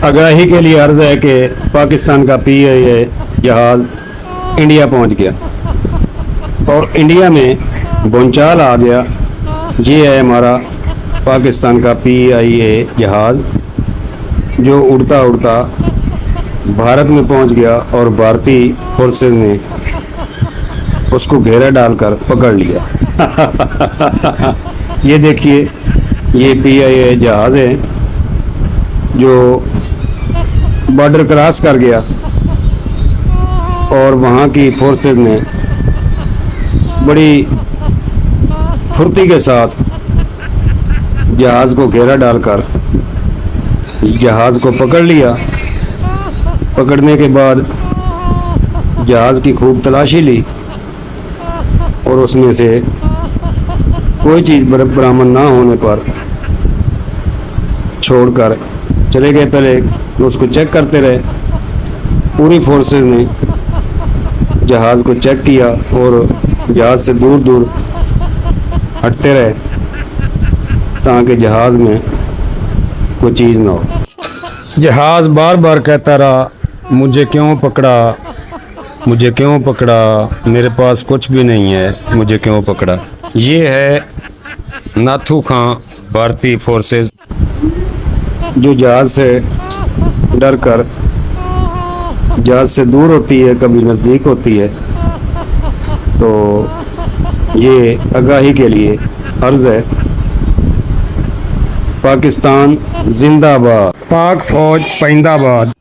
आगाही के लिए अर्ज़ है कि पाकिस्तान का PIA जहाज़ इंडिया पहुंच गया और इंडिया में भूचाल आ गया। ये है हमारा पाकिस्तान का PIA जहाज़ जो उड़ता उड़ता भारत में पहुंच गया और भारतीय फोर्सेस ने उसको घेरा डालकर पकड़ लिया। ये देखिए, ये PIA जहाज़ है जो बॉर्डर क्रॉस कर गया और वहाँ की फोर्सेस ने बड़ी फुर्ती के साथ जहाज़ को घेरा डालकर जहाज़ को पकड़ लिया। पकड़ने के बाद जहाज़ की खूब तलाशी ली और उसमें से कोई चीज़ बरामद ना होने पर छोड़कर चले गए। पहले उसको चेक करते रहे, पूरी फोर्सेस ने जहाज़ को चेक किया और जहाज़ से दूर दूर हटते रहे ताकि जहाज़ में कोई चीज़ ना हो। जहाज़ बार बार कहता रहा, मुझे क्यों पकड़ा, मुझे क्यों पकड़ा, मेरे पास कुछ भी नहीं है, मुझे क्यों पकड़ा। ये है नाथू खां भारतीय फोर्सेस जो जहाज़ से डर कर जहाज़ से दूर होती है, कभी नज़दीक होती है। तो ये आगाही के लिए अर्ज़ है, पाकिस्तान जिंदाबाद, पाक फौज पैंदाबाद।